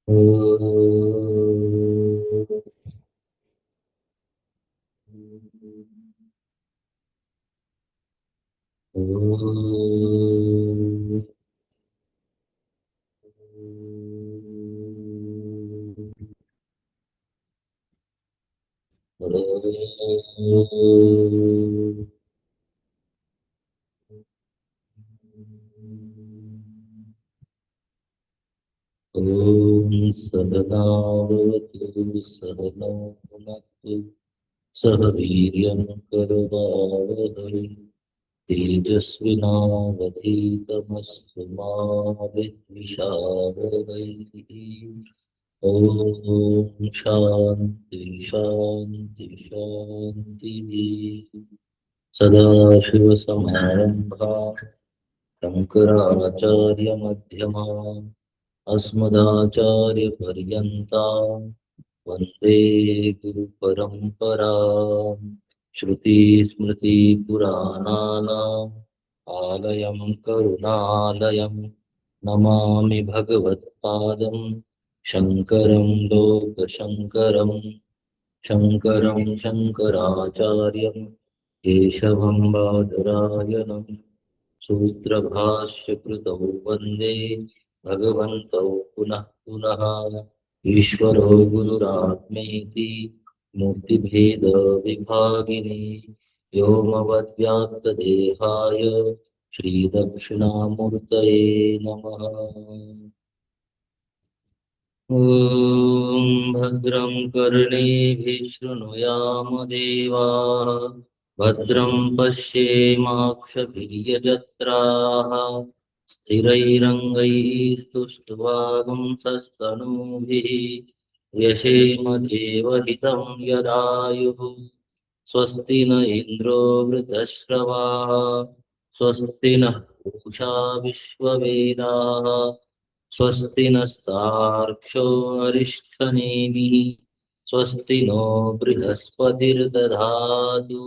ॐ सहनावतु सहनौ भुनक्तु सह वीर्यं करवावहै तेजस्विनावधीतमस्तु मा विद्विषावहै। ॐ शान्ति शान्ति शान्तिः। सदाशिवसमारम्भाः शङ्कराचार्यमध्यमाम् अस्मदाचार्यपर्यन्ताम् वन्दे गुरुपरम्पराम्। श्रुतिस्मृतिपुराणानाम् आलयं करुणालयं नमामि भगवत्पादं शङ्करं लोकशङ्करम्। शङ्करं शङ्कराचार्यं केशवं बादरायणं सूत्रभाष्यकृतौ वन्दे भगवन्तौ पुनः पुनः। ईश्वरो गुरुरात्मेति मूर्तिभेदविभागिने व्योमवद्व्याप्तदेहाय श्रीदक्षिणामूर्तये नमः। ॐ भद्रं कर्णेभिः शृणुयाम देवाः भद्रं पश्येमाक्षभिर्यजत्राः स्थिरैरङ्गैस्तुष्ट्वागुंसस्तनूभिः व्यशेम देवहितं यदायुः। स्वस्ति न इन्द्रो वृद्धश्रवाः स्वस्ति नः पूषा विश्ववेदाः स्वस्ति नस्तार्क्ष्यो अरिष्ठनेमिः स्वस्ति नो बृहस्पतिर्दधातु।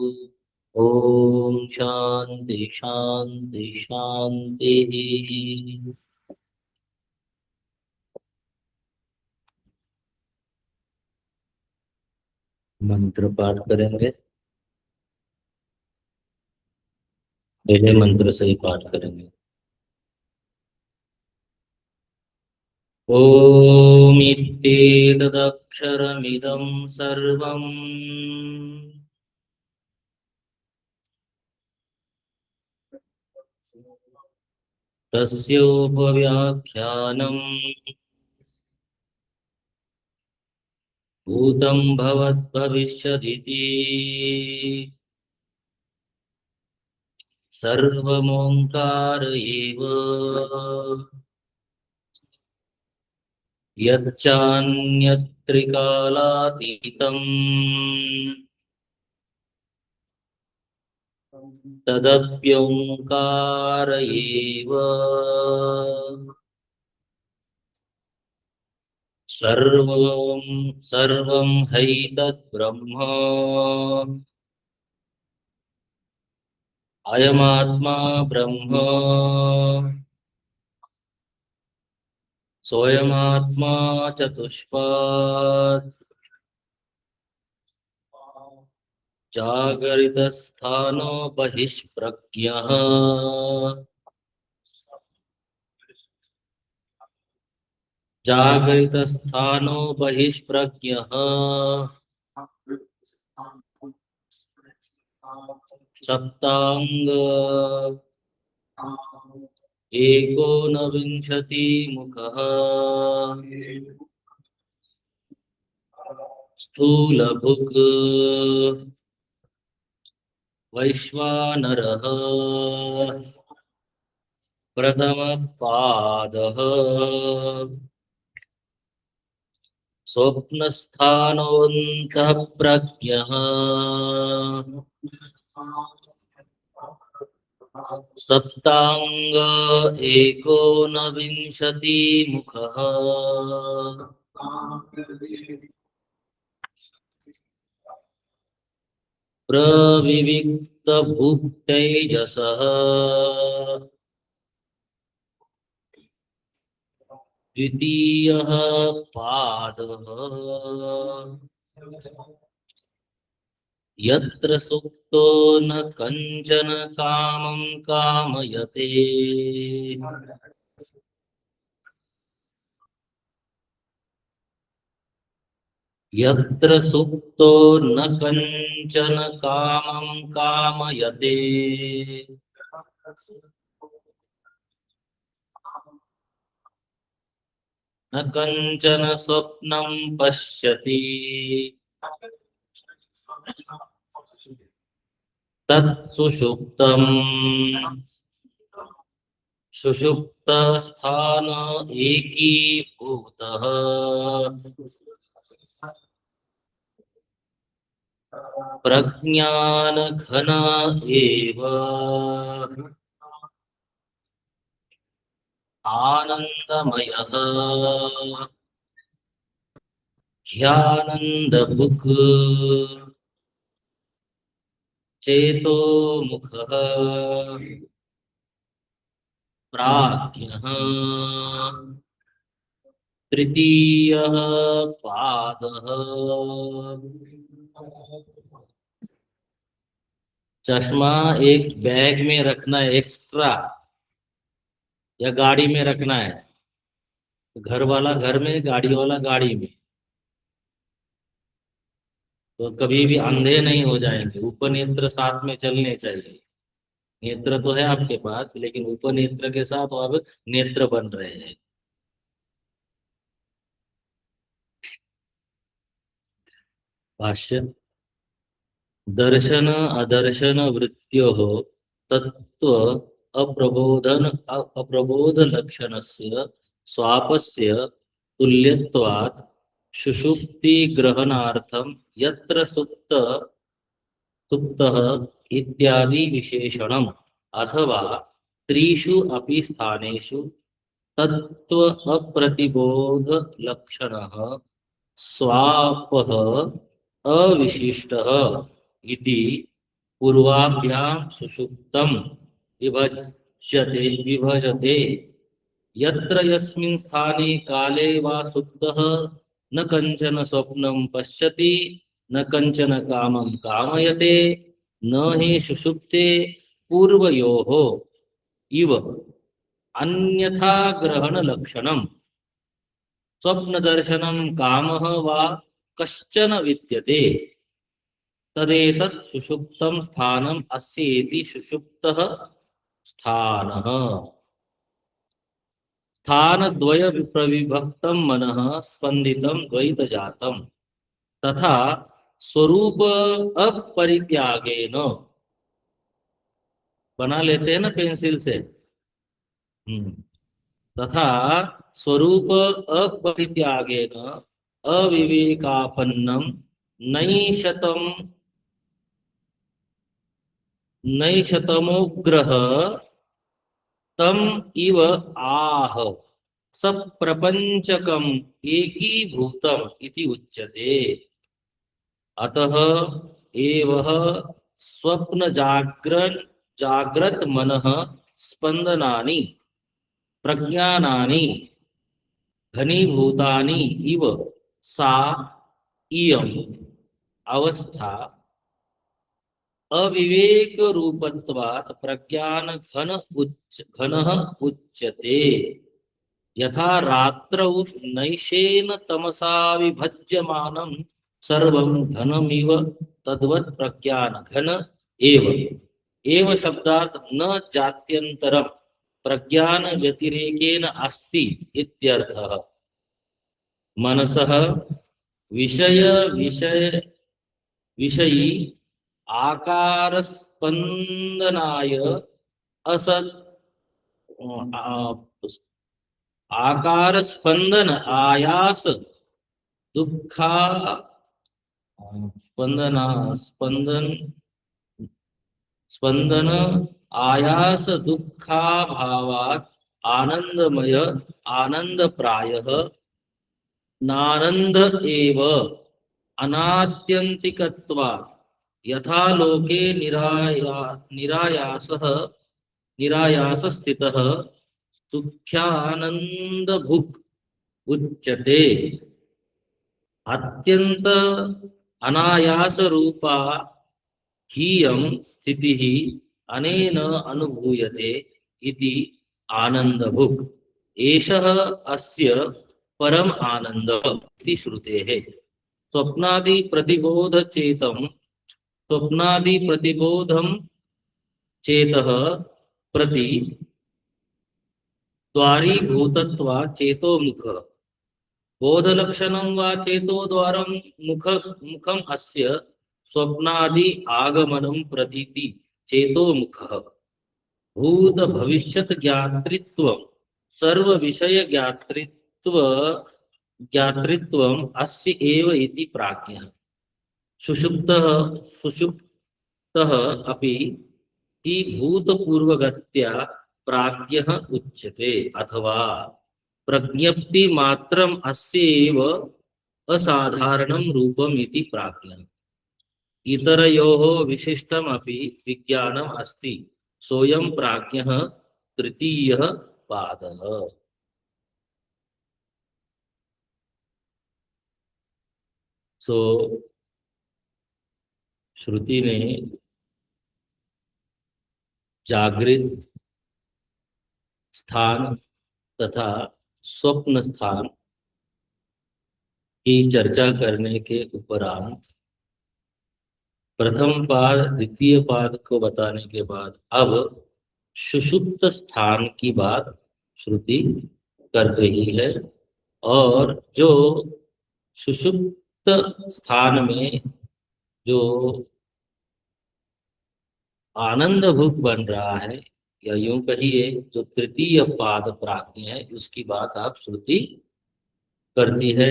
ॐ शान्ति शान्ति शान्तिः। मंत्र पाठ करेंगे। पहले मंत्र से ही पाठ करेंगे। ॐ इत्येतदक्षरमिदं सर्वम् तस्योपव्याख्यानम् भूतं भवद्भविष्यदिति सर्वमोङ्कार एव यच्चान्यत्रिकालातीतं तदप्योङ्कार एव सर्वं सर्वं हैतद्ब्रह्म अयमात्मा ब्रह्म सोऽयमात्मा चतुष्पात् जागरितस्थानो बहिष्प्रज्ञः जागरितस्थानो बहिष्प्रज्ञः सप्तांग एकोनविंशतिमुखः स्थूलभुक् वैश्वानरः प्रथमपादः स्वप्नस्थानोऽन्तः प्रज्ञः सप्तांग एकोनविंशतिमुखः प्रविविक्तभुक्तैजसः द्वितीयः पादः यत्र सुप्तो न कंचन कामं कामयते यत्र सुप्तो न कंचन कामं कामयते न कंचन स्वप्नं पश्यति तत् सुषुप्तम् सुषुप्तस्थान एकीभूतः प्रज्ञानघन एव आनन्दमयः ह्यानन्दभुक् चेतोमुखः प्राज्ञः तृतीयः पादः चश्मा एक बैग में रखना है एक्स्ट्रा या गाड़ी में रखना है, घर वाला घर में, गाड़ी वाला गाड़ी में, तो कभी भी अंधे नहीं हो जाएंगे। उपनेत्र साथ में चलने चाहिए। नेत्र तो है आपके पास, लेकिन उपनेत्र के साथ तो अब नेत्र बन रहे हैं। भाष्य। दर्शन अदर्शन वृत्त्योः तत्व अप्रबोध लक्षणस्य स्वापस्य तुल्यत्वात् सुषुप्ति ग्रहणार्थम यत्र सुप्तः इत्यादि विशेषणम् अथवा त्रिषु अपि स्थानेषु तत्व अप्रतिबोध लक्षणः स्वापः अविशिष्टः इति पूर्वाभ्यां सुषुप्तं विभजते यत्र यस्मिन् स्थाने काले वा सुप्तः न कंचन स्वप्नं पश्यति न कंचन कामं कामयते न हि सुषुप्ते पूर्वयोः इव अन्यथा ग्रहण लक्षणम् स्वप्न दर्शनम कामः वा कश्चन विद्यते तदेतत् सुषुप्तं स्थानम् अस्येति सुषुप्तः स्थानः स्थानद्वय प्रविभक्तं मनः स्पंदितं द्वैतजातं तथा स्वरूप अपरित्यागेन, बना लेते हैं ना पेंसिल से, तथा स्वरूप अपरित्यागेन अविवेकापन्नम नैशतमोग्रह तम इव आह सप्रपंचकम एकीभूतम इति उच्यते। अतः एवः स्वप्न जाग्रत मनः स्पंदनानि प्रज्ञानानि घनीभूतानि इव सा इयम् अवस्था अविवेक रूपत्वात् प्रज्ञान घनः उच्यते। यथा रात्रौ नैशेन तमसा विभज्यमानं सर्वं घनमिव तद्वत् प्रज्ञान घन एव शब्दात् न जात्यन्तरम् प्रज्ञान व्यतिरेकेन अस्ति इत्यर्थः। मनसः विषयी आकार स्पंदनाय असत् आकार स्पंदन आयास दुखा स्पंदन आयास दुखाभावात् आनंदमय आनंद प्रायः नानंद एव अनात्यंतिकत्वात् यथा लोके निरायास स्थितः सुख्यानंद भुक् उच्यते। अत्यंत अनायास रूपा हीयं स्थितिः अनेन अनुभूयते इति आनंदभुक्। एषः अस्य परम आनंद इति श्रुतेः। स्वप्नादि प्रतिबोध चेतम, स्वप्नादि प्रतिबोधम चेतः प्रति द्वारीभूतत्वा चेतो मुख, बोधलक्षणं वा चेतो द्वारं मुखम अस्य स्वप्नादि आगमनं प्रतीति चेतो मुखः। भूत भविष्यत ज्ञातृत्वं सर्व विषय ज्ञातृत्वम् अस्य एव इति प्राज्ञः। सुषुप्तः सुषुप्तः अपि हि भूतपूर्वगत्या प्राज्ञः उच्यते, अथवा प्रज्ञप्ति मात्रम अस्यैव असाधारणं रूपम् इति प्राज्ञः। इतरयोः विशिष्टम् अपि विज्ञानम् अस्ति, सोऽयं प्राज्ञः तृतीयः पादः। सो श्रुति ने जागृत स्थान तथा स्वप्न स्थान की चर्चा करने के उपरांत प्रथम पाद द्वितीय पाद को बताने के बाद अब सुषुप्त स्थान की बात श्रुति कर रही है। और जो सुषुप्त स्थान में जो आनंद भूख बन रहा है, या यूं कहिए जो तृतीय पाद प्राज्ञ है, उसकी बात आप श्रुति करती है।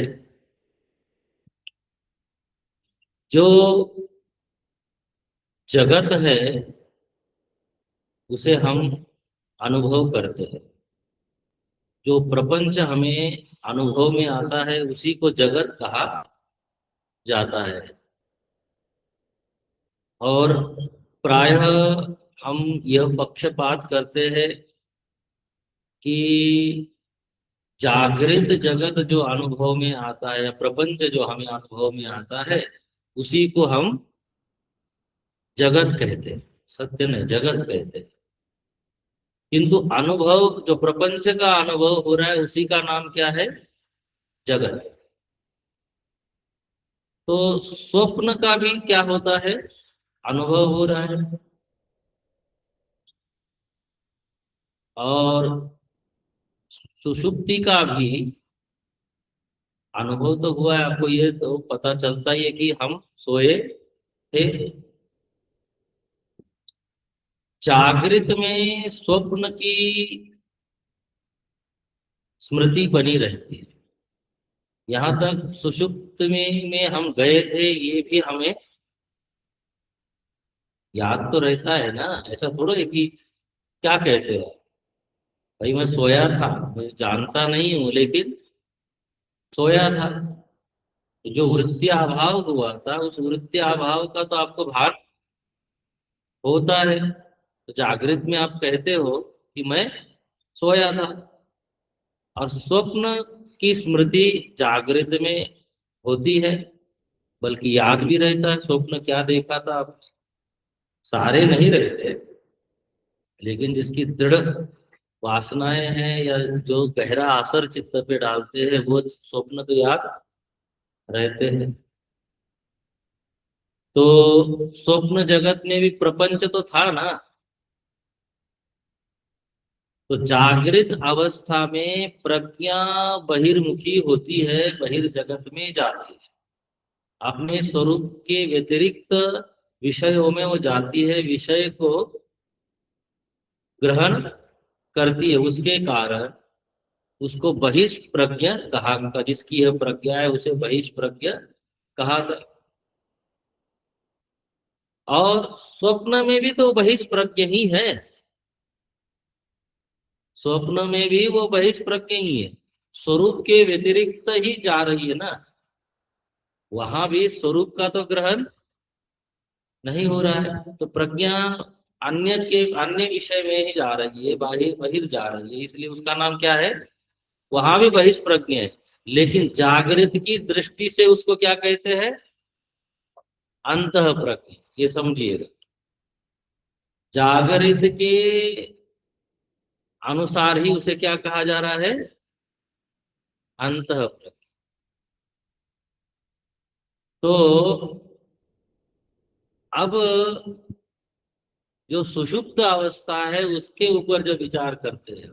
जो जगत है उसे हम अनुभव करते हैं, जो प्रपंच हमें अनुभव में आता है उसी को जगत कहा जाता है। और प्रायः हम यह पक्षपात करते हैं कि जागृत जगत जो अनुभव में आता है, प्रपंच जो हमें अनुभव में आता है, उसी को हम जगत कहते हैं। सत्य नहीं, जगत कहते हैं। किंतु अनुभव जो प्रपंच का अनुभव हो रहा है उसी का नाम क्या है? जगत। तो स्वप्न का भी क्या होता है? अनुभव हो रहा है। और सुषुप्ति का भी अनुभव तो हुआ है। आपको ये तो पता चलता ही है कि हम सोए थे। जागृत में स्वप्न की स्मृति बनी रहती है। यहाँ तक सुषुप्त में हम गए थे ये भी हमें याद तो रहता है ना। ऐसा थोड़ा है कि क्या कहते हो भाई, मैं सोया था, मैं जानता नहीं हूँ लेकिन सोया था। तो जो वृत्ति अभाव हुआ था उस वृत्ति अभाव का तो आपको भान होता है। तो जागृत में आप कहते हो कि मैं सोया था। और स्वप्न की स्मृति जागृत में होती है, बल्कि याद भी रहता है स्वप्न क्या देखा था। आप सारे नहीं रहते, लेकिन जिसकी दृढ़ वासनाएं हैं या जो गहरा असर चित्त पे डालते हैं वो स्वप्न तो याद रहते हैं। तो स्वप्न जगत में भी प्रपंच तो था ना। तो जागृत अवस्था में प्रज्ञा बहिर्मुखी होती है, बहिर्जगत में जाती है, अपने स्वरूप के व्यतिरिक्त विषयों में वो जाती है, विषय को ग्रहण करती है। उसके कारण उसको बहिष्प्रज्ञ कहा। जिसकी यह प्रज्ञा है उसे बहिष्प्रज्ञ कहा था। और स्वप्न में भी तो बहिष्प्रज्ञ ही है। स्वप्न में भी वो बहिष्प्रज्ञ ही है, स्वरूप के व्यतिरिक्त ही जा रही है ना। वहां भी स्वरूप का तो ग्रहण नहीं हो रहा है। तो प्रज्ञा अन्य विषय में ही जा रही है, बाहिर बाहिर जा रही है, इसलिए उसका नाम क्या है? वहां भी बहिष्प्रज्ञ है। लेकिन जागृत की दृष्टि से उसको क्या कहते हैं? अंतः प्रज्ञ। ये समझिएगा, जागृत के अनुसार ही उसे क्या कहा जा रहा है? अंतः प्रज्ञ। तो अब जो सुषुप्त अवस्था है उसके ऊपर जब विचार करते हैं,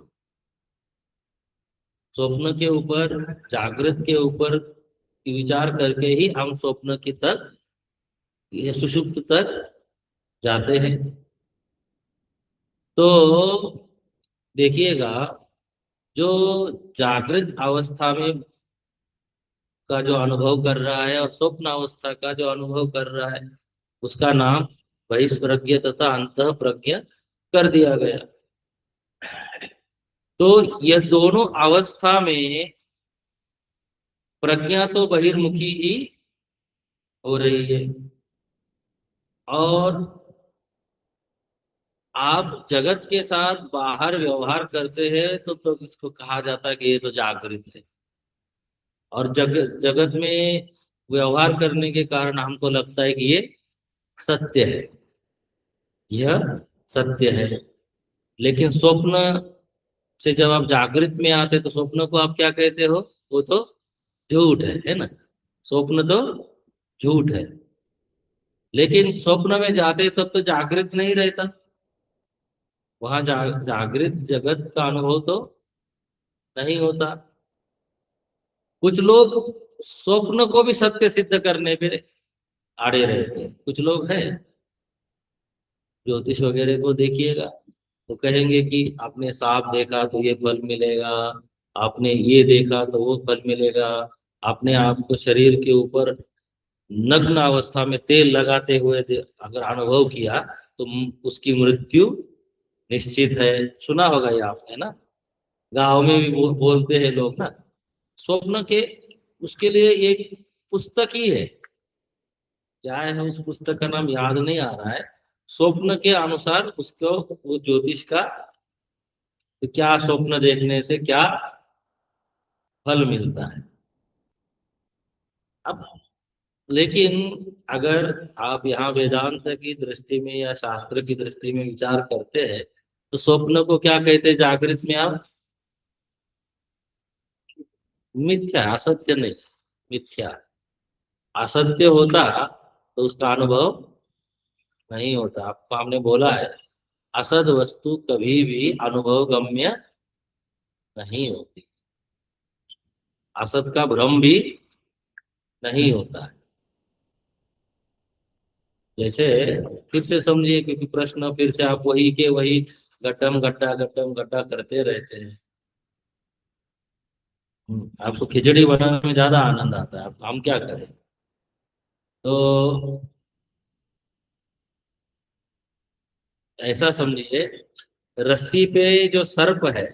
स्वप्न के ऊपर, जागृत के ऊपर विचार करके ही हम स्वप्न की तक, ये सुषुप्त तक जाते हैं। तो देखिएगा, जो जागृत अवस्था में का जो अनुभव कर रहा है और स्वप्न अवस्था का जो अनुभव कर रहा है, उसका नाम बहिष्प्रज्ञ तथा अंतः प्रज्ञ कर दिया गया। तो यह दोनों अवस्था में प्रज्ञा तो बहिर्मुखी ही हो रही है, और आप जगत के साथ बाहर व्यवहार करते हैं तो इसको कहा जाता है कि ये तो जागृत है। और जगत में व्यवहार करने के कारण हमको लगता है कि ये सत्य है, यह सत्य है। लेकिन स्वप्न से जब आप जागृत में आते तो स्वप्न को आप क्या कहते हो? वो तो झूठ है ना? स्वप्न तो झूठ है। लेकिन स्वप्न में जाते तब तो जागृत नहीं रहता, वहां जागृत जगत का अनुभव तो नहीं होता। कुछ लोग स्वप्न को भी सत्य सिद्ध करने पे आड़े रहते हैं। कुछ लोग हैं, ज्योतिष वगैरह को देखिएगा तो कहेंगे कि आपने सांप देखा तो ये फल मिलेगा, आपने ये देखा तो वो फल मिलेगा, आपने आपको शरीर के ऊपर नग्न अवस्था में तेल लगाते हुए अगर अनुभव किया तो उसकी मृत्यु निश्चित है। सुना होगा ये आपने ना, गाँव में भी बोलते हैं लोग ना। स्वप्न के, उसके लिए एक पुस्तक ही है, क्या है उस पुस्तक का नाम याद नहीं आ रहा है। स्वप्न के अनुसार उसको, वो ज्योतिष का, तो क्या स्वप्न देखने से क्या फल मिलता है। अब लेकिन अगर आप यहाँ वेदांत की दृष्टि में या शास्त्र की दृष्टि में विचार करते हैं तो स्वप्न को क्या कहते हैं जागृत में आप? मिथ्या, असत्य नहीं, मिथ्या। असत्य होता तो उसका अनुभव नहीं होता। आपको हमने बोला है, असद वस्तु कभी भी अनुभव गम्य नहीं होती, असत का भ्रम भी नहीं होता है। जैसे, फिर से समझिए, क्योंकि प्रश्न फिर से आप वही के वही गट्टम गट्टा करते रहते हैं। आपको खिचड़ी बनाने में ज्यादा आनंद आता है, अब हम क्या करें? तो ऐसा समझिए, रस्सी पे जो सर्प है,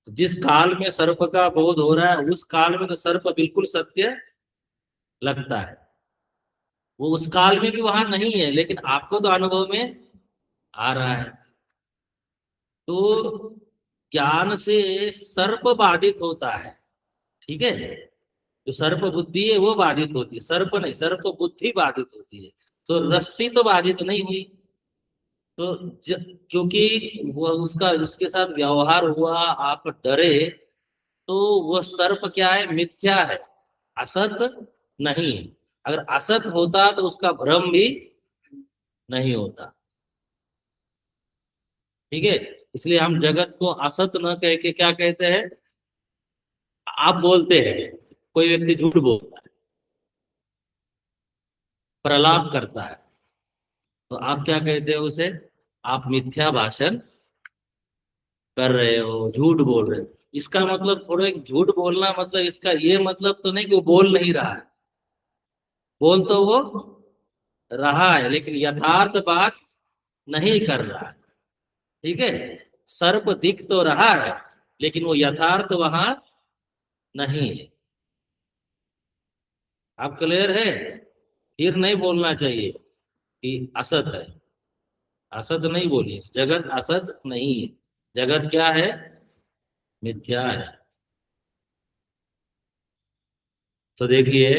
जिस काल में सर्प का बोध हो रहा है उस काल में तो सर्प बिल्कुल सत्य लगता है। वो उस काल में भी वहां नहीं है, लेकिन आपको तो अनुभव में आ रहा है। तो ज्ञान से सर्प बाधित होता है, ठीक है? जो सर्प बुद्धि है वो बाधित होती है, सर्प नहीं, सर्प बुद्धि बाधित होती है। तो रस्सी तो बाधित नहीं हुई। तो क्योंकि वो उसका, उसके साथ व्यवहार हुआ, आप डरे, तो वो सर्प क्या है? मिथ्या है, असत नहीं है। अगर असत होता तो उसका भ्रम भी नहीं होता, ठीक है? इसलिए हम जगत को असत न कह के क्या कहते हैं? आप बोलते हैं, कोई व्यक्ति झूठ बोलता है, प्रलाप करता है, तो आप क्या कहते हो उसे? आप मिथ्या भाषण कर रहे हो, झूठ बोल रहे हो। इसका मतलब थोड़ा, एक झूठ बोलना मतलब इसका ये मतलब तो नहीं कि वो बोल नहीं रहा है, बोल तो वो रहा है, लेकिन यथार्थ बात नहीं कर रहा है, ठीक है? सर्प दिख तो रहा है, लेकिन वो यथार्थ वहां नहीं है। आप क्लियर है? फिर नहीं बोलना चाहिए कि असत है। असत नहीं बोलिए, जगत असत नहीं है, जगत क्या है? मिथ्या है। तो देखिए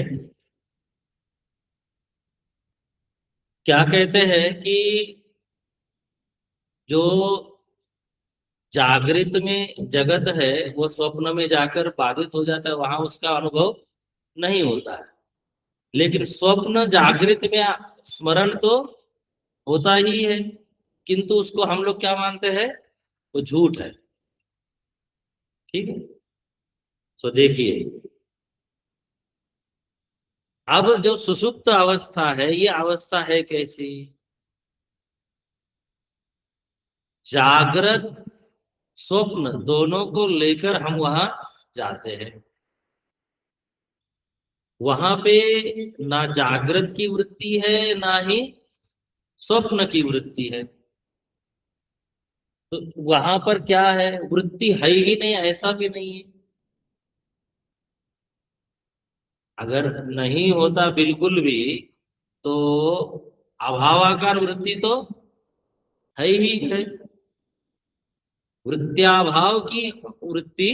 क्या कहते हैं कि जो जागृत में जगत है वो स्वप्न में जाकर बाधित हो जाता है, वहां उसका अनुभव नहीं होता है। लेकिन स्वप्न जागृत में स्मरण तो होता ही है, किंतु उसको हम लोग क्या मानते हैं, वो झूठ है। ठीक है। तो देखिए अब जो सुषुप्त अवस्था है ये अवस्था है कैसी, जागृत स्वप्न दोनों को लेकर हम वहां जाते हैं। वहां पे ना जागृत की वृत्ति है ना ही स्वप्न की वृत्ति है। तो वहां पर क्या है, वृत्ति है ही नहीं, ऐसा भी नहीं है। अगर नहीं होता बिल्कुल भी तो अभावाकार वृत्ति तो है ही है। वृत्त्याभाव की वृत्ति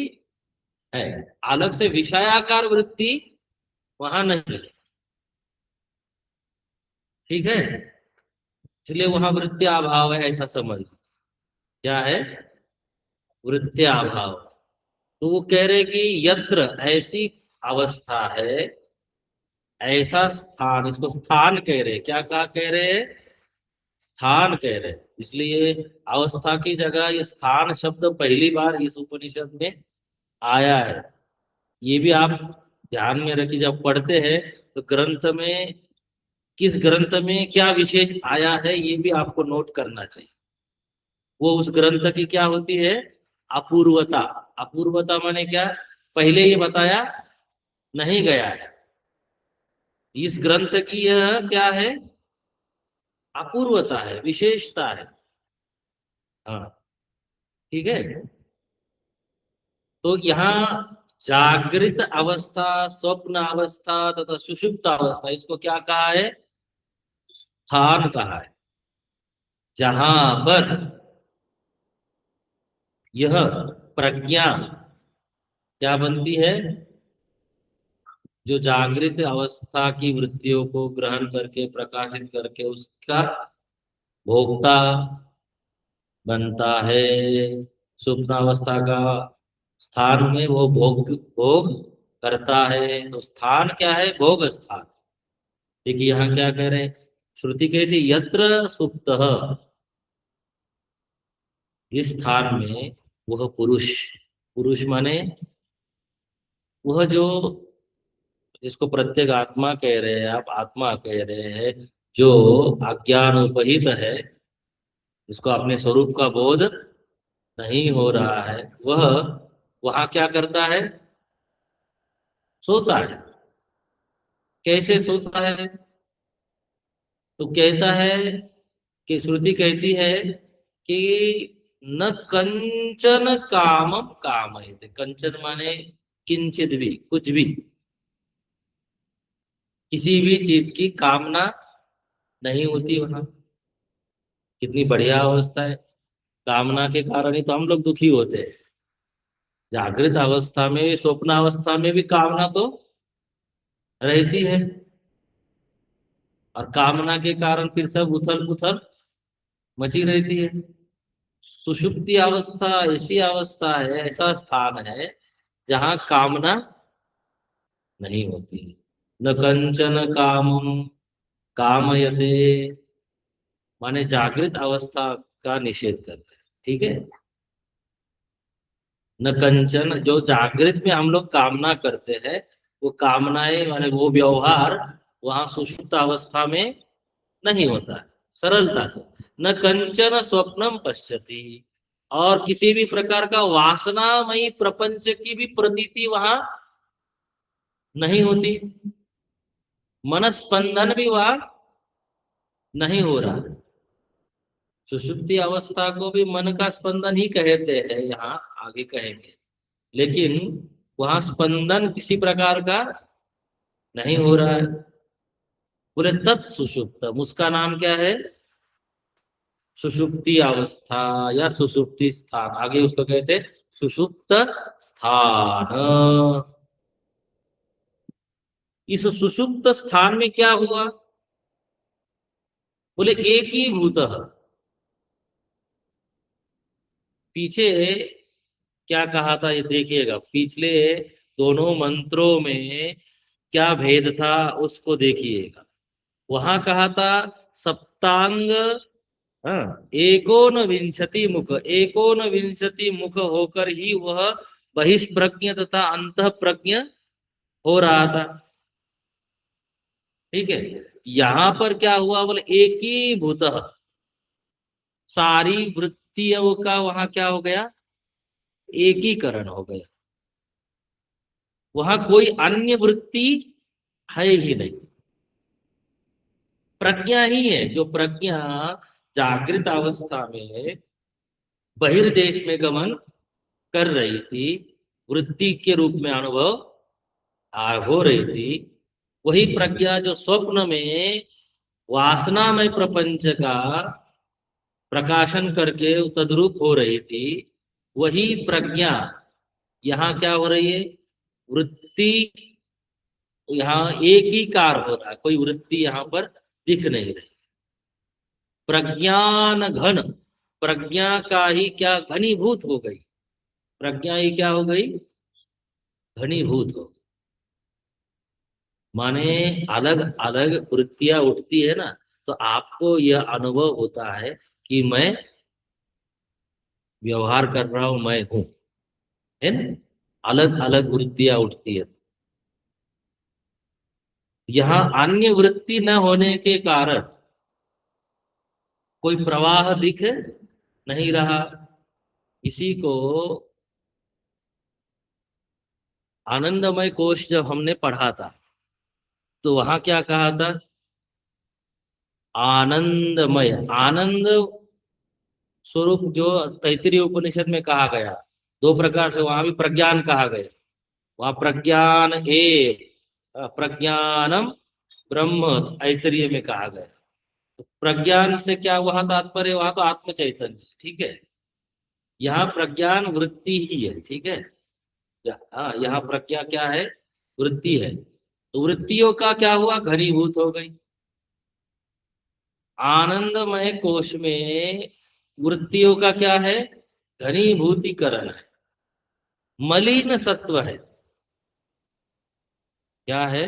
है, अलग से विषयाकार वृत्ति वहां नहीं है। ठीक है। इसलिए वहां वृत्त्याभाव है, ऐसा समझ। क्या है, वृत्त्याभाव। तो वो कह रहे कि यत्र ऐसी अवस्था है, ऐसा स्थान, इसको स्थान कह रहे, क्या कहा कह रहे हैं, स्थान कह रहे। इसलिए अवस्था की जगह ये स्थान शब्द पहली बार इस उपनिषद में आया है। ये भी आप ध्यान में रखिए, जब पढ़ते हैं तो ग्रंथ में किस ग्रंथ में क्या विशेष आया है ये भी आपको नोट करना चाहिए। वो उस ग्रंथ की क्या होती है, अपूर्वता। अपूर्वता माने क्या, पहले ये बताया नहीं गया है। इस ग्रंथ की यह क्या है, अपूर्वता है, विशेषता है। हाँ। ठीक है। तो यहाँ जागृत अवस्था, स्वप्न अवस्था तथा सुषुप्त अवस्था, इसको क्या कहा है, स्थान कहा है। जहां पर यह प्रज्ञा क्या बनती है, जो जागृत अवस्था की वृत्तियों को ग्रहण करके प्रकाशित करके उसका भोक्ता बनता है। स्वप्न अवस्था का स्थान में वो भोग भोग करता है। तो स्थान क्या है, भोग स्थान। देखिए यहाँ क्या कह रहे हैं, श्रुति कहती यत्र सुप्त, इस स्थान में वह पुरुष, पुरुष माने वह जो, जिसको प्रत्येक आत्मा कह रहे हैं आप, आत्मा कह रहे हैं, जो अज्ञान उपहित है, जिसको अपने स्वरूप का बोध नहीं हो रहा है, वह वहां क्या करता है, सोता है। कैसे सोता है, तो कहता है कि श्रुति कहती है कि न कंचन कामम कामयते। कंचन माने किंचित भी, कुछ भी, किसी भी चीज की कामना नहीं होती वहां। कितनी बढ़िया अवस्था है। कामना के कारण ही तो हम लोग दुखी होते हैं। जागृत अवस्था में, स्वप्न अवस्था में भी कामना तो रहती है, और कामना के कारण फिर सब उथल पुथल मची रहती है। सुषुप्ति अवस्था ऐसी अवस्था है, ऐसा स्थान है जहाँ कामना नहीं होती। न कंचन कामम कामयते, माने जागृत अवस्था का निषेध करते हैं। ठीक है। न कंचन, जो जागृत में हम लोग कामना करते हैं, वो कामनाएं माने वो व्यवहार वहां सुषुप्त अवस्था में नहीं होता है, सरलता से। न कंचन स्वप्नम पश्यति, और किसी भी प्रकार का वासनामयी प्रपंच की भी प्रतीति वहां नहीं होती। मनस्पंदन भी वहां नहीं हो रहा। सुषुप्ति अवस्था को भी मन का स्पंदन ही कहते हैं, यहाँ आगे कहेंगे। लेकिन वहां स्पंदन किसी प्रकार का नहीं हो रहा है। पूरे तत्सुषुप्तम, उसका नाम क्या है, सुषुप्ति अवस्था या सुषुप्ति स्थान। आगे उसको कहते हैं सुषुप्त स्थान। इस सुषुप्त स्थान में क्या हुआ? बोले एक ही भूत। पीछे क्या कहा था ये देखिएगा, पिछले दोनों मंत्रों में क्या भेद था उसको देखिएगा। वहां कहा था सप्तांग, हाँ, एकोन विंशति मुख, एकोन विंशति मुख होकर ही वह बहिष्प्रज्ञ तथा अंतः प्रज्ञ हो रहा था। ठीक है। यहां पर क्या हुआ बोले एक ही भूत, सारी वृत्तियों का वहां क्या हो गया, एकीकरण हो गया। वहां कोई अन्य वृत्ति है ही नहीं, प्रज्ञा ही है। जो प्रज्ञा जागृत अवस्था में बहिर्देश में गमन कर रही थी, वृत्ति के रूप में अनुभव हो रही थी, वही प्रज्ञा जो स्वप्न में वासनामय प्रपंच का प्रकाशन करके तद्रूप हो रही थी, वही प्रज्ञा यहाँ क्या हो रही है, वृत्ति यहाँ एक ही कार हो रहा है, कोई वृत्ति यहाँ पर दिख नहीं रही। प्रज्ञान घन, प्रज्ञा का ही क्या घनीभूत हो गई, प्रज्ञा ही क्या हो गई, घनीभूत हो गई। माने अलग अलग वृत्तियां उठती है ना, तो आपको यह अनुभव होता है कि मैं व्यवहार कर रहा हूं, मैं हूं, है ना। अलग अलग वृत्तियां उठती है। यहाँ अन्य वृत्ति न होने के कारण कोई प्रवाह दिख नहीं रहा। इसी को आनंदमय कोश जब हमने पढ़ा था, तो वहां क्या कहा था, आनंदमय, आनंद स्वरूप जो तैत्तिरीय उपनिषद में कहा गया, दो प्रकार से वहां भी प्रज्ञान कहा गया। वहां प्रज्ञान प्रज्ञानम ब्रह्म ऐतरीय में कहा गया। तो प्रज्ञान से क्या वहां तात्पर्य, वहां तो आत्म चैतन्य, ठीक है। यहाँ प्रज्ञान वृत्ति ही है, ठीक है। हाँ, यहाँ प्रज्ञा क्या है, वृत्ति है। तो वृत्तियों का क्या हुआ, घनीभूत हो गई। आनंदमय कोश में वृत्तियों का क्या है, घनीभूतीकरण है, मलिन सत्व है। क्या है,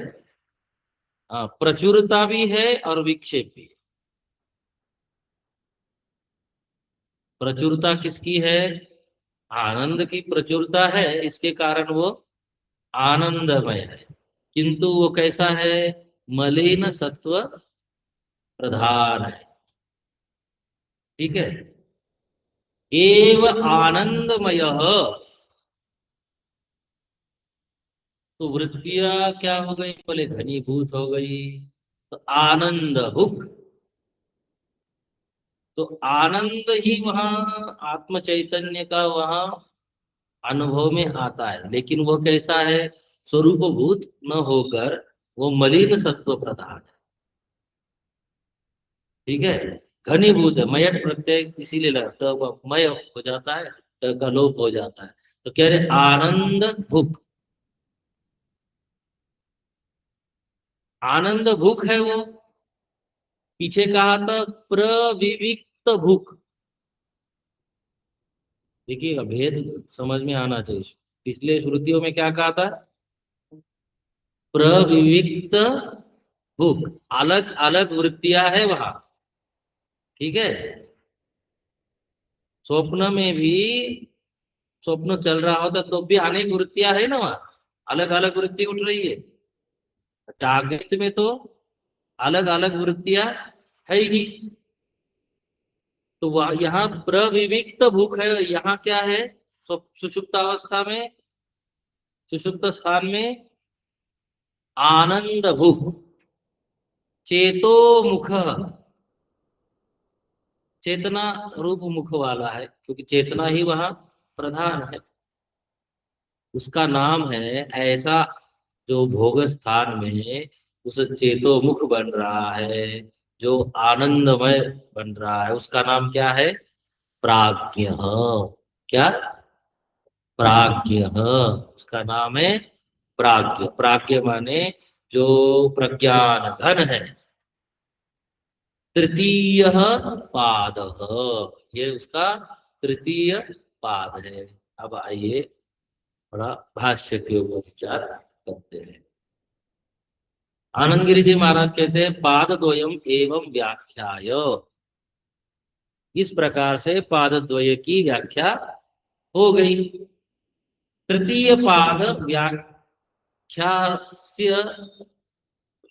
हाँ, प्रचुरता भी है और विक्षेप भी है। प्रचुरता किसकी है, आनंद की प्रचुरता है, इसके कारण वो आनंदमय है। किंतु वो कैसा है, मलिन सत्व प्रधान है, ठीक है। एव आनंदमय, तो वृत्तियां क्या हो गई, बोले घनीभूत हो गई। तो आनंद भुक, तो आनंद ही वहां आत्म चैतन्य का वहां अनुभव में आता है, लेकिन वो कैसा है, स्वरूप भूत न होकर वो मलिन सत्व प्रधान है, ठीक है। घनीभूत है, मयट प्रत्यय इसीलिए लगता है, मय हो जाता है, का लोप हो जाता है। तो कह रहे आनंद भुक, आनंद भूख है वो। पीछे कहा था प्रविविक्त भूख, देखिएगा भेद समझ में आना चाहिए। पिछले श्रुतियों में क्या कहा था, प्रविविक्त भूख, अलग अलग वृत्तियां है वहां, ठीक है। स्वप्न में भी, स्वप्न चल रहा होता तो भी अनेक वृत्तियां है ना वहां, अलग अलग वृत्ति उठ रही है। जागृत में तो अलग अलग वृत्तियां है ही। तो वह यहाँ प्रविविक्त भूख है, यहाँ क्या है, सुषुप्त अवस्था में, सुषुप्त स्थान में आनंद भूख, चेतो मुख, चेतना रूप मुख वाला है, क्योंकि चेतना ही वहां प्रधान है। उसका नाम है ऐसा, जो भोग स्थान में उस चेतो मुख बन रहा है, जो आनंदमय बन रहा है, उसका नाम क्या है, प्राज्ञ। क्या, प्राज्ञ, उसका नाम है प्राज्ञ। प्राज्ञ माने जो प्रज्ञान घन है, तृतीय पाद, ये उसका तृतीय पाद है। अब आइए थोड़ा भाष्य के ऊपर विचार करते हैं। आनंद गिरि जी महाराज कहते हैं पाद द्वयम एवं व्याख्याय, इस प्रकार से पाद द्वय की व्याख्या हो गई। तृतीय पाद व्याख्यास्य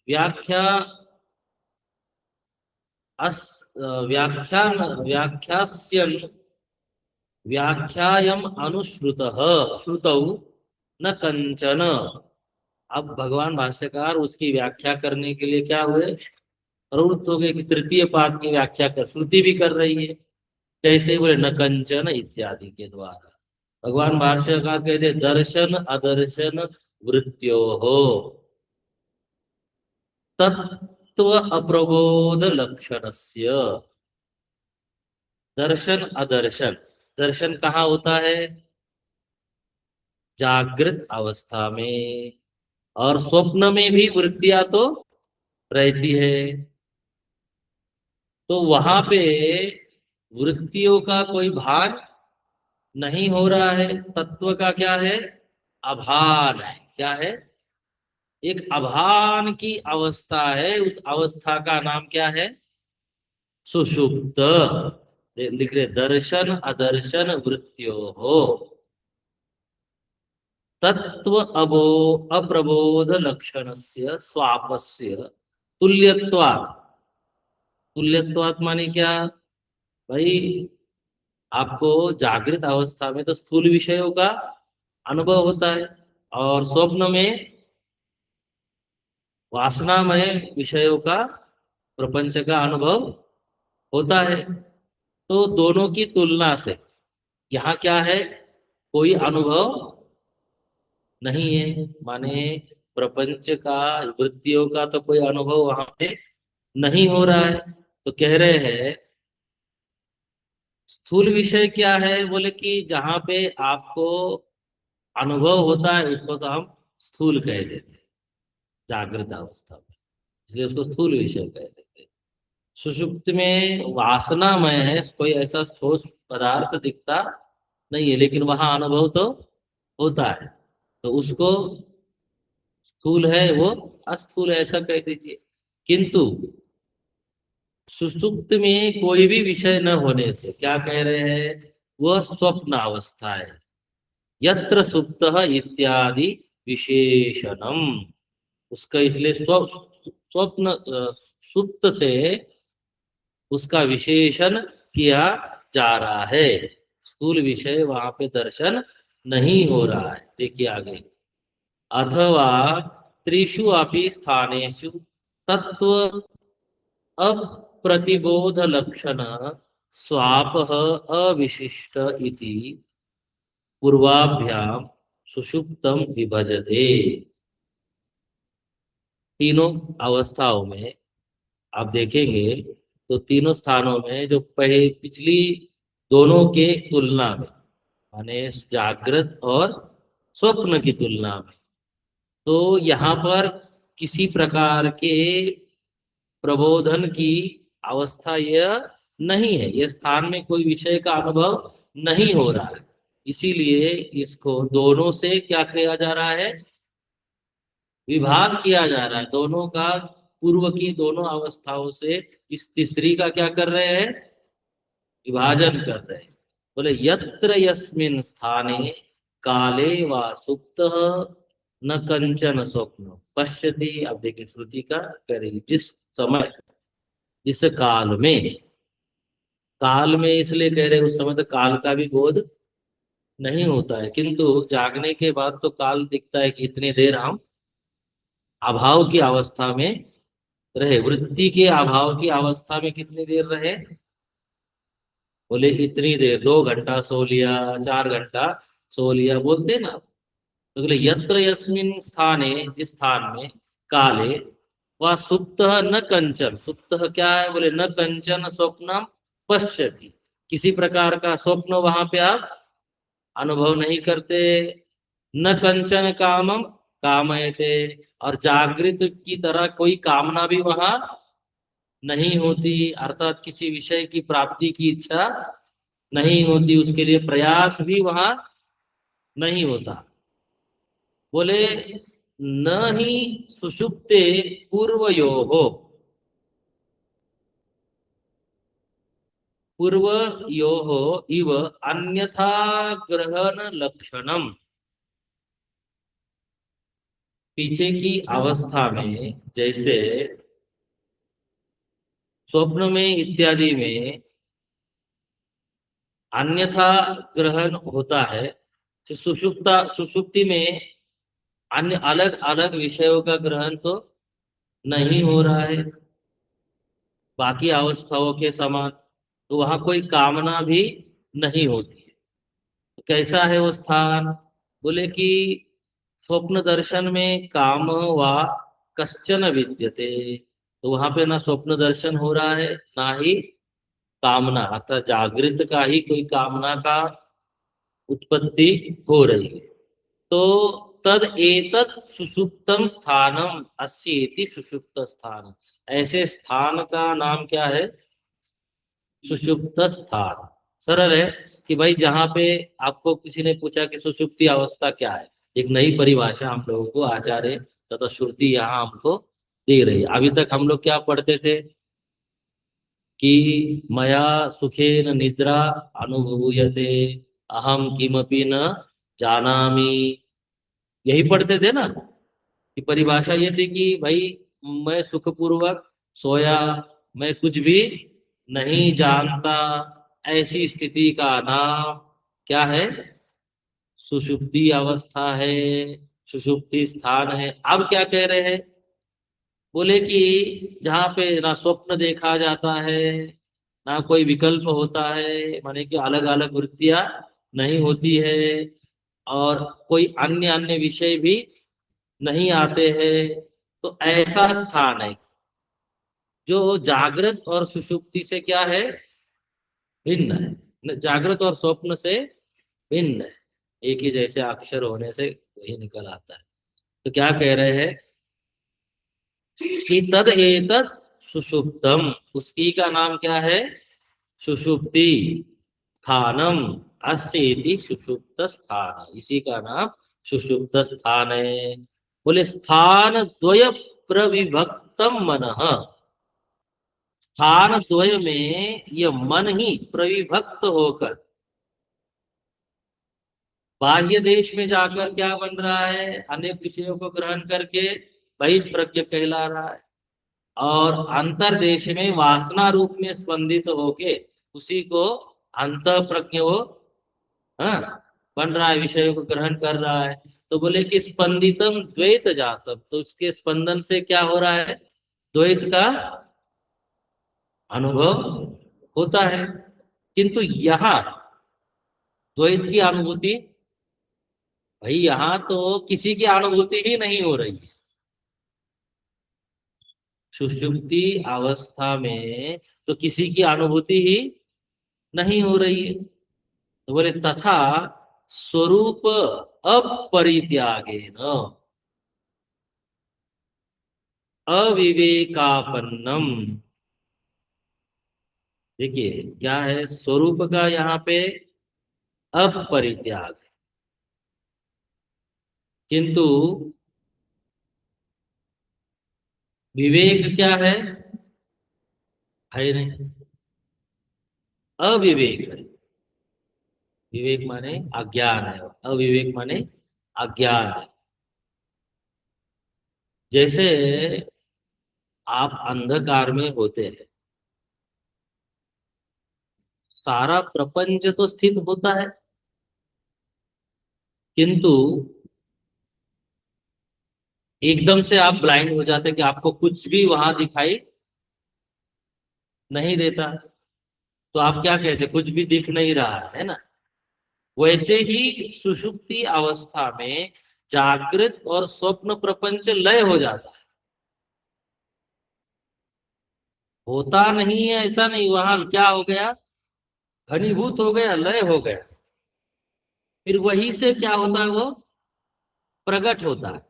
व्याख्या अस व्याख्यान व्याख्यास्यन् व्याख्यायम अनुश्रुतः श्रुतौ न कंचन। अब भगवान भाष्यकार उसकी व्याख्या करने के लिए क्या हुए, प्रवृत्त हो गए कि तृतीय पाद की व्याख्या कर, श्रुति भी कर रही है। कैसे बोले, न कंचन इत्यादि के द्वारा। भगवान भाष्यकार कहते दर्शन अदर्शन वृत्त्यो हो तत्व अप्रबोध लक्षणस्य। दर्शन अदर्शन, दर्शन कहाँ होता है, जागृत अवस्था में, और स्वप्न में भी वृत्तियां तो रहती है। तो वहां पे वृत्तियों का कोई भान नहीं हो रहा है, तत्व का क्या है, अभान है। क्या है, एक अभान की अवस्था है, उस अवस्था का नाम क्या है, सुषुप्त। लिख रहे दर्शन अदर्शन वृत्त्यो हो तत्व अबो अप्रबोध लक्षणस्य स्वापस्य तुल्यत्वात्। तुल्यत्वात् माने क्या भाई, आपको जागृत अवस्था में तो स्थूल विषयों का अनुभव होता है, और स्वप्न में वासनामय विषयों का, प्रपंच का अनुभव होता है। तो दोनों की तुलना से यहाँ क्या है, कोई अनुभव नहीं है। माने प्रपंच का, वृत्तियों का तो कोई अनुभव वहां पे नहीं हो रहा है। तो कह रहे हैं स्थूल विषय क्या है, बोले कि जहां पे आपको अनुभव होता है उसको तो हम स्थूल कह देते हैं जागृत अवस्था में, इसलिए उसको स्थूल विषय कह देते हैं। सुषुप्त में वासनामय है, कोई ऐसा ठोस पदार्थ दिखता नहीं है, लेकिन वहां अनुभव तो होता है, तो उसको स्थूल है वो अस्थूल है ऐसा कह दीजिए। किंतु सुषुप्त में कोई भी विषय न होने से क्या कह रहे हैं, वह स्वप्न अवस्था है। यत्र सुप्तः इत्यादि विशेषणम, उसका इसलिए स्वप्न सुप्त से उसका विशेषण किया जा रहा है। स्थूल विषय वहां पे दर्शन नहीं हो रहा है। देखिए आगे, अथवा त्रिषु अपि स्थानेषु तत्व अप्रतिबोध लक्षण स्वापः अविशिष्ट इति पूर्वाभ्याम सुषुप्तम विभजते। तीनों अवस्थाओं में आप देखेंगे तो तीनों स्थानों में जो पहले पिछली दोनों के तुलना में, माने जागृत और स्वप्न की तुलना में, तो यहाँ पर किसी प्रकार के प्रबोधन की अवस्था यह नहीं है। यह स्थान में कोई विषय का अनुभव नहीं हो रहा है, इसीलिए इसको दोनों से क्या किया जा रहा है, विभाग किया जा रहा है। दोनों का, पूर्व की दोनों अवस्थाओं से इस तीसरी का क्या कर रहे हैं, विभाजन कर रहे हैं। बोले यत्र यस्मिन् स्थाने काले वा सुप्तः न कंचन स्वप्न पश्यति। अब देखिए श्रुति का करेगी, जिस समय, जिस काल में, काल में इसलिए कह रहे उस समय तो काल का भी बोध नहीं होता है, किंतु जागने के बाद तो काल दिखता है कि इतनी देर हम अभाव की अवस्था में रहे। वृत्ति के अभाव की अवस्था में कितनी देर रहे, बोले इतनी देर, 2 घंटा सो लिया, 4 घंटा सो लिया, बोलते ना। तो बोले यत्र यस्मिन् स्थाने, जिस स्थान में, काले वह सुप्त न कंचन, सुप्त क्या है, बोले न कंचन स्वप्नम पश्यति, किसी प्रकार का स्वप्न वहां पे आप अनुभव नहीं करते। न कंचन कामम कामयते, और जागृत की तरह कोई कामना भी वहां नहीं होती, अर्थात किसी विषय की प्राप्ति की इच्छा नहीं होती, उसके लिए प्रयास भी वहां नहीं होता। बोले न ही सुषुप्ते पूर्वयोः, पूर्वयोः इव अन्यथा ग्रहण लक्षणम, पीछे की अवस्था में जैसे स्वप्न में इत्यादि में अन्यथा ग्रहण होता है, तो सुषुप्ति में अन्य अलग अलग विषयों का ग्रहण तो नहीं हो रहा है बाकी अवस्थाओं के समान, तो वहां कोई कामना भी नहीं होती है। तो कैसा है वो स्थान? बोले कि स्वप्न दर्शन में काम व कश्चन विद्यते, तो वहां पे ना स्वप्न दर्शन हो रहा है ना ही कामना, अर्थात जागृत का ही कोई कामना का उत्पत्ति हो रही है। तो तद एतत् सुषुप्तम स्थानम अस्येति सुषुप्त स्थान, ऐसे स्थान का नाम क्या है? सुषुप्त स्थान। सरल है कि भाई जहां पे आपको किसी ने पूछा कि सुषुप्ति अवस्था क्या है, एक नई परिभाषा हम लोगों को आचार्य तथा श्रुति यहाँ हमको दे रही है। अभी तक हम लोग क्या पढ़ते थे कि मया सुखेन निद्रा अनुभूयते, अहम किमपि न जानामि, यही पढ़ते थे ना। कि परिभाषा ये थी कि भाई मैं सुखपूर्वक सोया, मैं कुछ भी नहीं जानता, ऐसी स्थिति का नाम क्या है? सुषुप्ति अवस्था है, सुषुप्ति स्थान है। अब क्या कह रहे हैं? बोले कि जहाँ पे ना स्वप्न देखा जाता है, ना कोई विकल्प होता है, माने कि अलग अलग वृत्तियां नहीं होती है, और कोई अन्य अन्य विषय भी नहीं आते हैं, तो ऐसा स्थान है जो जागृत और सुषुप्ति से क्या है? भिन्न है, जागृत और स्वप्न से भिन्न है, एक ही जैसे अक्षर होने से वही निकल आता है। तो क्या कह रहे हैं कि तद एतत् सुषुप्तम, उसकी का नाम क्या है? सुषुप्ति स्थानम, अस्येति सुषुप्त स्थान, इसी का नाम सुषुप्त स्थान है। बोले स्थान द्वय प्रविभक्तम मनः, स्थान द्वय में यह मन ही प्रविभक्त होकर बाह्य देश में जाकर क्या बन रहा है? अनेक विषयों को ग्रहण करके बहिष्प्रज्ञ कहला रहा है, और अंतर्देश में वासना रूप में स्पंदित होके उसी को अंत प्रज्ञ वो, हाँ, बन रहा है, विषयों को ग्रहण कर रहा है। तो बोले कि स्पंदितम द्वैत जातम, तो उसके स्पंदन से क्या हो रहा है? द्वैत का अनुभव होता है। किंतु यहाँ द्वैत की अनुभूति, भाई यहाँ तो किसी की अनुभूति ही नहीं हो रही है। सुषुप्ति अवस्था में तो किसी की अनुभूति ही नहीं हो रही है। तो बोले तथा स्वरूप अपरित्यागेन अविवेकापन्नम, देखिए क्या है स्वरूप का यहाँ पे? अपरित्याग, किंतु विवेक क्या है नहीं, अविवेक है। विवेक माने अज्ञान है, अविवेक माने अज्ञान है। जैसे आप अंधकार में होते हैं, सारा प्रपंच तो स्थित होता है, किंतु एकदम से आप ब्लाइंड हो जाते हैं कि आपको कुछ भी वहां दिखाई नहीं देता, तो आप क्या कहते हैं? कुछ भी दिख नहीं रहा है ना। वैसे ही सुषुप्ति अवस्था में जागृत और स्वप्न प्रपंच लय हो जाता है, होता नहीं है ऐसा नहीं, वहां क्या हो गया? घनीभूत हो गया, लय हो गया। फिर वही से क्या होता है? वो प्रकट होता है।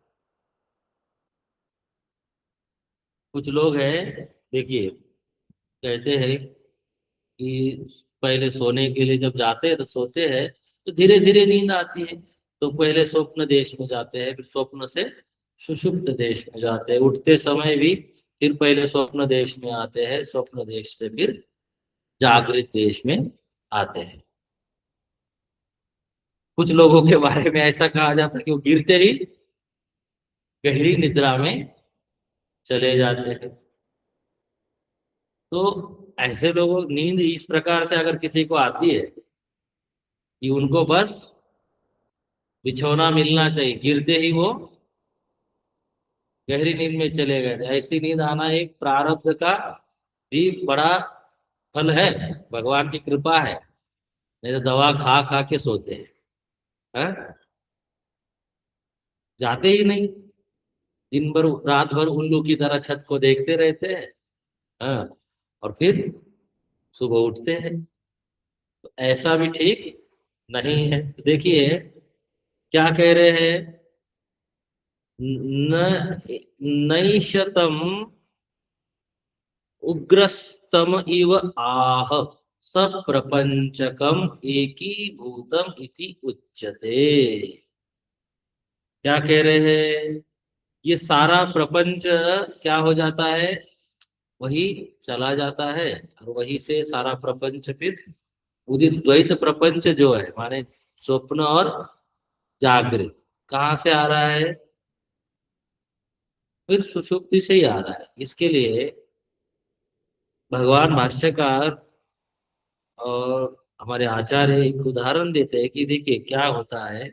कुछ लोग हैं, देखिए, कहते हैं कि पहले सोने के लिए जब जाते हैं तो सोते हैं तो धीरे धीरे नींद आती है। तो पहले स्वप्न देश में जाते हैं, फिर स्वप्न से सुषुप्त देश में जाते हैं, उठते समय भी फिर पहले स्वप्न देश में आते हैं, स्वप्न देश से फिर जागृत देश में आते हैं। कुछ लोगों के बारे में ऐसा कहा जाता है कि वो गिरते ही गहरी निद्रा में चले जाते हैं। तो ऐसे लोगों, नींद इस प्रकार से अगर किसी को आती है कि उनको बस बिछौना मिलना चाहिए, गिरते ही वो गहरी नींद में चले गए, ऐसी नींद आना एक प्रारब्ध का भी बड़ा फल है, भगवान की कृपा है। नहीं तो दवा खा खा के सोते हैं, जाते ही नहीं, दिन भर रात भर उल्लू की तरह छत को देखते रहते हैं। हाँ, और फिर सुबह उठते हैं। तो ऐसा भी ठीक नहीं है। तो देखिए क्या कह रहे हैं, न नैशतम उग्रस्तम इव आह सब प्रपंचकम एकीभूतम इति उच्यते। क्या कह रहे हैं, ये सारा प्रपंच क्या हो जाता है, वही चला जाता है, और वही से सारा प्रपंच फिर उदित द्वैत प्रपंच जो है, माने स्वप्न और जागृत, कहाँ से आ रहा है, फिर सुषुप्ति से ही आ रहा है। इसके लिए भगवान भाष्यकार और हमारे आचार्य एक उदाहरण देते हैं कि देखिए क्या होता है।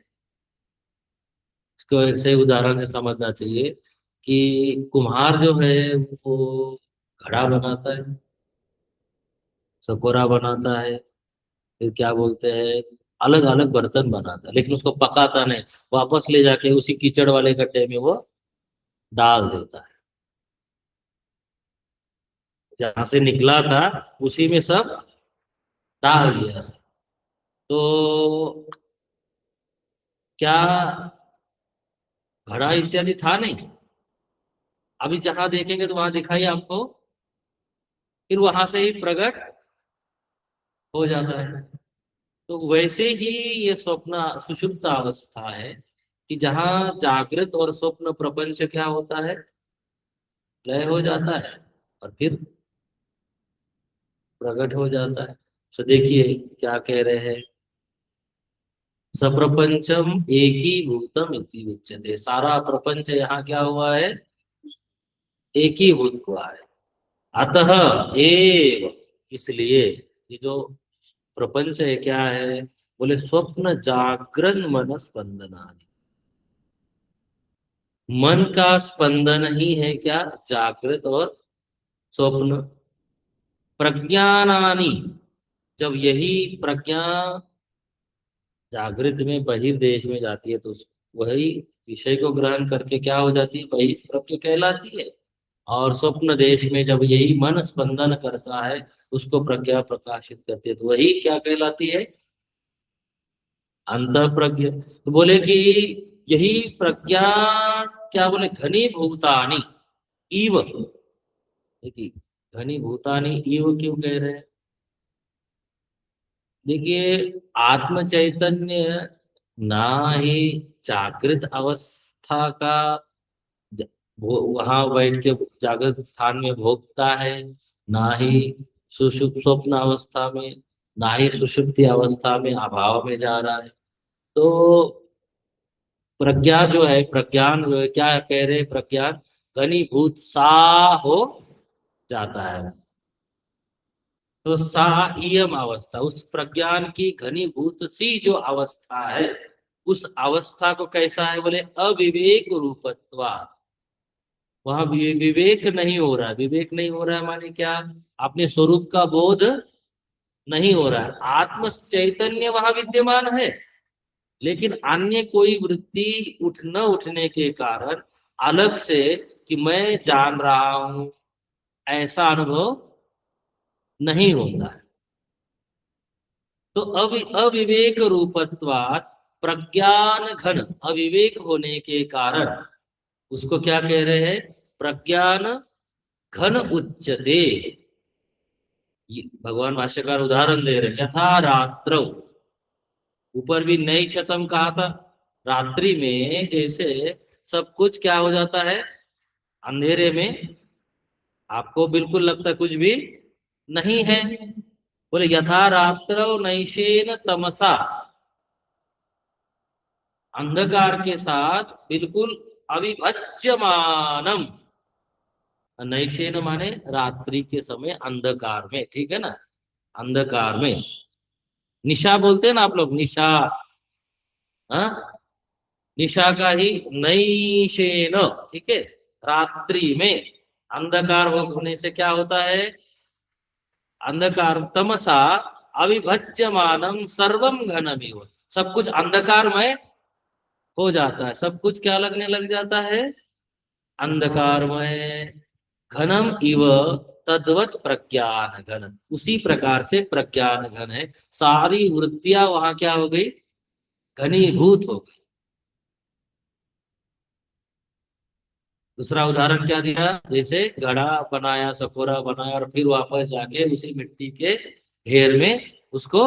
इसको ऐसे उदाहरण से समझना चाहिए कि कुम्हार जो है वो घड़ा बनाता है, सकोरा बनाता है, फिर क्या बोलते हैं, अलग अलग बर्तन बनाता है, लेकिन उसको पकाता नहीं, वापस ले जाके उसी कीचड़ वाले गड्ढे में वो डाल देता है। जहां से निकला था उसी में सब डाल दिया सब। तो क्या घड़ा इत्यादि था नहीं, अभी जहां देखेंगे तो वहां दिखाई आपको, फिर वहां से ही प्रकट हो जाता है। तो वैसे ही ये स्वप्न सुषुप्त अवस्था है कि जहाँ जागृत और स्वप्न प्रपंच क्या होता है, लय हो जाता है और फिर प्रकट हो जाता है। तो देखिए क्या कह रहे हैं, सप्रपंचम एक ही भूतम इति उच्यते। सारा प्रपंच यहाँ क्या हुआ है, एक ही भूत हुआ है। अतः एव, इसलिए ये जो प्रपंच है क्या है, बोले स्वप्न जागरण मन स्पंदना, मन का स्पंदन ही है क्या, जागृत और स्वप्न। प्रज्ञानानि, जब यही प्रज्ञा जागृत में बहिर्देश में जाती है तो वही विषय को ग्रहण करके क्या हो जाती है, वही प्रज्ञा कहलाती है। और स्वप्न देश में जब यही मन स्पंदन करता है, उसको प्रज्ञा प्रकाशित करती है, तो वही क्या कहलाती है, अंतः प्रज्ञा। तो बोले कि यही प्रज्ञा, क्या बोले, घनीभूतानि इव, देखिए घनीभूतानि इव क्यों कह रहे हैं, देखिए आत्म चैतन्य ना ही जागृत अवस्था का वहां बैठ के जागृत स्थान में भोगता है, ना ही सुषुप्त स्वप्न अवस्था में, ना ही सुषुप्ति अवस्था में अभाव में जा रहा है। तो प्रज्ञा जो है, प्रज्ञान जो है, क्या कह रहे हैं, प्रज्ञान घनीभूत सा हो जाता है। तो सा इयम अवस्था, उस प्रज्ञान की घनीभूत सी जो अवस्था है, उस अवस्था को कैसा है, बोले अविवेक रूपत्वा, वहां विवेक नहीं हो रहा है। विवेक नहीं हो रहा है माने क्या, अपने स्वरूप का बोध नहीं हो रहा है। आत्म चैतन्य वहां विद्यमान है, लेकिन अन्य कोई वृत्ति उठ न उठने के कारण अलग से कि मैं जान रहा हूं, ऐसा अनुभव नहीं होता है। तो अविवेक रूपत्वात् प्रज्ञान घन, अविवेक होने के कारण उसको क्या कह रहे हैं, प्रज्ञान घन उच्यते। भगवान भाष्यकार उदाहरण दे रहे हैं, यथा रात्रौ, ऊपर भी नई शतम कहा था। रात्रि में जैसे सब कुछ क्या हो जाता है, अंधेरे में आपको बिल्कुल लगता है कुछ भी नहीं है। बोले यथा रात्रौ नैशेन तमसा, अंधकार के साथ बिल्कुल अविभज्यमानम। नैशेन माने रात्रि के समय अंधकार में, ठीक है ना, अंधकार में। निशा बोलते हैं ना आप लोग, निशा, हाँ, निशा का ही नैशेन, ठीक है। रात्रि में अंधकार होने से क्या होता है, अंधकार तमसा अविभज्यमानम सर्वम घनमिव, सब कुछ अंधकारमय हो जाता है, सब कुछ क्या लगने लग जाता है, अंधकारमय। घनम इव तद्वत प्रज्ञान घन, उसी प्रकार से प्रज्ञान घन है। सारी वृत्तियां वहां क्या हो गई, घनीभूत हो गई। दूसरा उदाहरण क्या दिया, जैसे घड़ा बनाया, सकोरा बनाया और फिर वापस जाके उसी मिट्टी के ढेर में उसको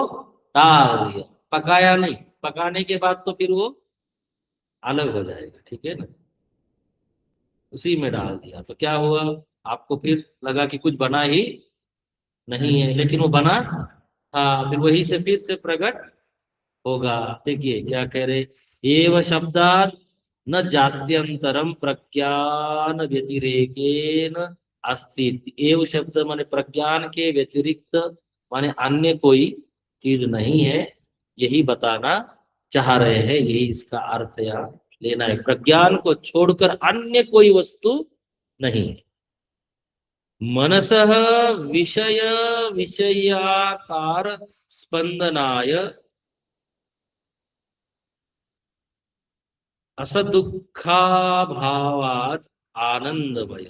डाल दिया, पकाया नहीं, पकाने के बाद तो फिर वो अलग हो जाएगा, ठीक है ना। उसी में डाल दिया तो क्या हुआ, आपको फिर लगा कि कुछ बना ही नहीं है, लेकिन वो बना था, फिर वही से फिर से प्रकट होगा। देखिए क्या कह रहे, एव शब्दात न जात्यंतरम प्रज्ञान व्यतिरेकेन अस्ति। एव शब्द माने प्रज्ञान के व्यतिरिक्त, माने अन्य कोई चीज नहीं है, यही बताना चाह रहे हैं, यही इसका अर्थ यहाँ लेना है। प्रज्ञान को छोड़कर अन्य कोई वस्तु नहीं है। मनसः विषय विषयाकार स्पंदनाय असदुखाभावात आनंदमय।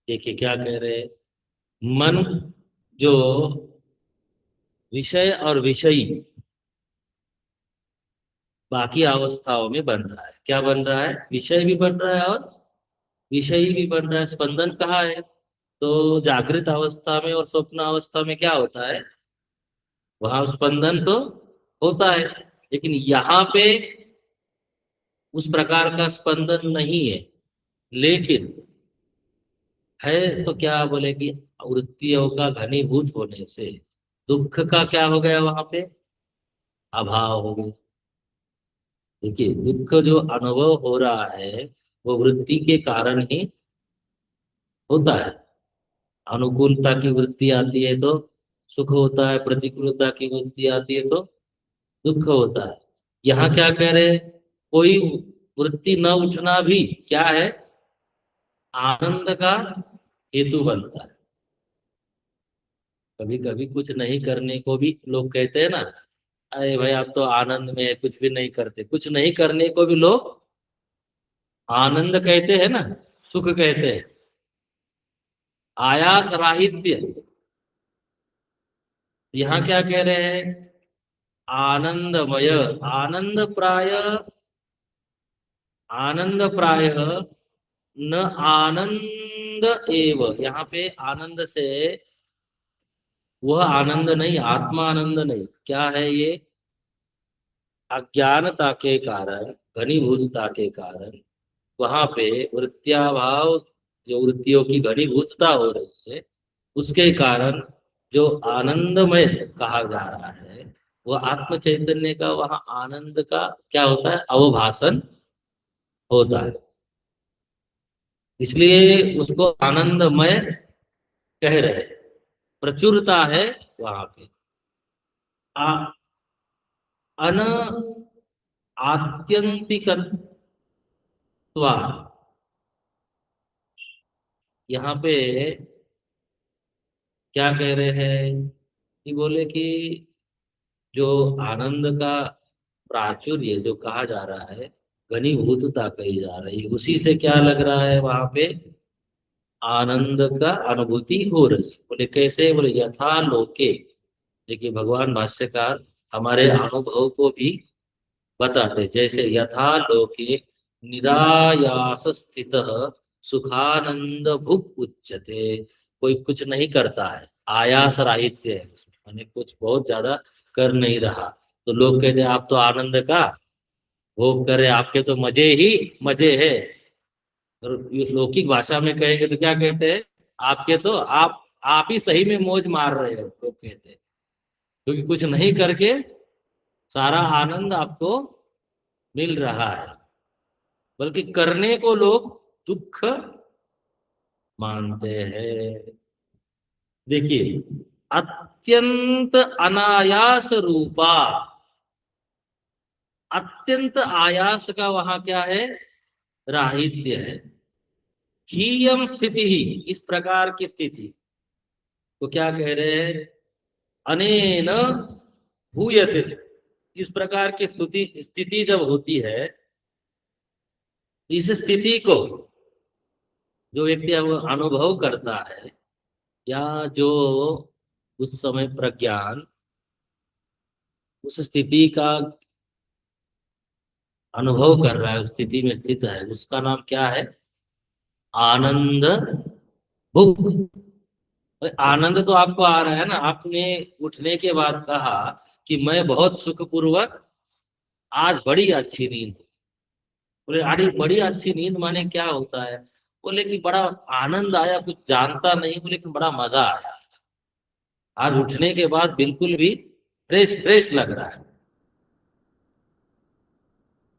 देखिए क्या कह रहे हैं, मन जो विषय और विषयी बाकी अवस्थाओं में बन रहा है, क्या बन रहा है, विषय भी बन रहा है और विषयी भी बन रहा है। स्पंदन कहाँ है, तो जागृत अवस्था में और स्वप्न अवस्था में क्या होता है, वहां स्पंदन तो होता है, लेकिन यहाँ पे उस प्रकार का स्पंदन नहीं है। लेकिन है तो क्या बोले कि वृत्तियों का घनीभूत होने से दुख का क्या हो गया, वहां पे अभाव हो गया। देखिए दुख जो अनुभव हो रहा है वो वृत्ति के कारण ही होता है। अनुकूलता की वृत्ति आती है तो सुख होता है, प्रतिकूलता की वृत्ति आती है तो दुख होता है। यहाँ क्या कह रहे हैं, कोई वृत्ति न उठना भी क्या है, आनंद का हेतु बनता है। कभी कभी कुछ नहीं करने को भी लोग कहते हैं ना, अरे भाई आप तो आनंद में है, कुछ भी नहीं करते, कुछ नहीं करने को भी लोग आनंद कहते हैं ना, सुख कहते हैं। आयास राहित्य, यहाँ क्या कह रहे हैं, आनंदमय, आनंद प्राय, आनंद प्राय न आनंद एव। यहाँ पे आनंद से वह आनंद नहीं, आत्मा आनंद नहीं, क्या है ये, अज्ञानता के कारण, घनीभूतता के कारण वहां पे वृत्त्याभाव, जो वृत्तियों की घनीभूतता हो रही है उसके कारण जो आनंदमय कहा जा रहा है, वह आत्म चैतन्य का वहां आनंद का क्या होता है, अवभाषण होता है। इसलिए उसको आनंदमय कह रहे हैं, प्रचुरता है वहां पे। आ, अन आत्यंतिकत्वात्, यहाँ पे क्या कह रहे हैं कि बोले कि जो आनंद का प्राचुर्य जो कहा जा रहा है, घनीभूतता कही जा रही है, उसी से क्या लग रहा है, वहां पे आनंद का अनुभूति हो रही है। बोले कैसे, बोले यथा लोके। देखिए भगवान भाष्यकार हमारे अनुभव को भी बताते, जैसे यथा लोके निरायास स्थित सुखानंद भुक उच्चते। कोई कुछ नहीं करता है, आयास राहित्य है उसमें, माने कुछ बहुत ज्यादा कर नहीं रहा, तो लोग कहते हैं आप तो आनंद का भोग करे, आपके तो मजे ही मजे है। और ये लौकिक भाषा में कहेंगे तो क्या कहते हैं, आपके तो आप ही सही में मौज मार रहे हो, लोग कहते हैं। क्योंकि कुछ नहीं करके सारा आनंद आपको मिल रहा है, बल्कि करने को लोग दुख मानते हैं। देखिए, अत्यंत अनायास रूपा, अत्यंत आयास का वहां क्या है, राहित्य है। हीयम स्थिति ही, इस प्रकार की स्थिति तो क्या कह रहे हैं, अनेन भूयते, इस प्रकार की स्तुति स्थिति जब होती है, इस स्थिति को जो व्यक्ति अब अनुभव करता है, या जो उस समय प्रज्ञान उस स्थिति का अनुभव कर रहा है, उस स्थिति में स्थित है, उसका नाम क्या है, आनंद भुक। भाई आनंद तो आपको आ रहा है ना, आपने उठने के बाद कहा कि मैं बहुत सुखपूर्वक आज बड़ी अच्छी नींद हुई। बोले अरे बड़ी अच्छी नींद माने क्या होता है, बोले कि बड़ा आनंद आया, कुछ जानता नहीं हूँ लेकिन बड़ा मजा आया, आज उठने के बाद बिल्कुल भी फ्रेश फ्रेश लग रहा है।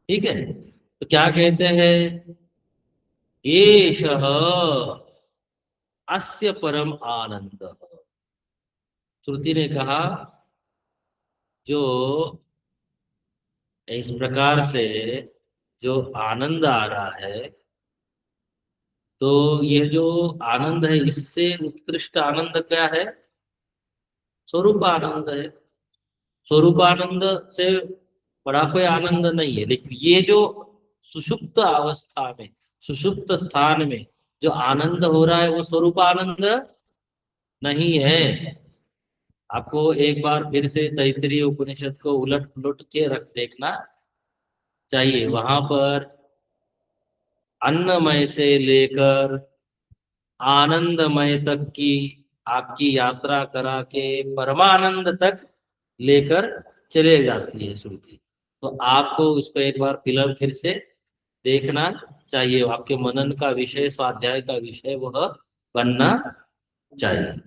ठीक है, तो क्या कहते हैं, एषः अस्य परम आनंद। श्रुति ने कहा जो इस प्रकार से जो आनंद आ रहा है, तो ये जो आनंद है, इससे उत्कृष्ट आनंद क्या है, स्वरूप आनंद है। स्वरूप आनंद से बड़ा कोई आनंद नहीं है, लेकिन ये जो सुषुप्त अवस्था में, सुषुप्त स्थान में जो आनंद हो रहा है, वो स्वरूप आनंद नहीं है। आपको एक बार फिर से तैत्तिरीय उपनिषद को उलट पुलट के रख देखना चाहिए। वहां पर अन्नमय से लेकर आनंदमय तक की आपकी यात्रा करा के परमानंद तक लेकर चले जाती है श्रुति। तो आपको उसको एक बार फिर से देखना चाहिए, आपके मनन का विषय, स्वाध्याय का विषय वह बनना चाहिए।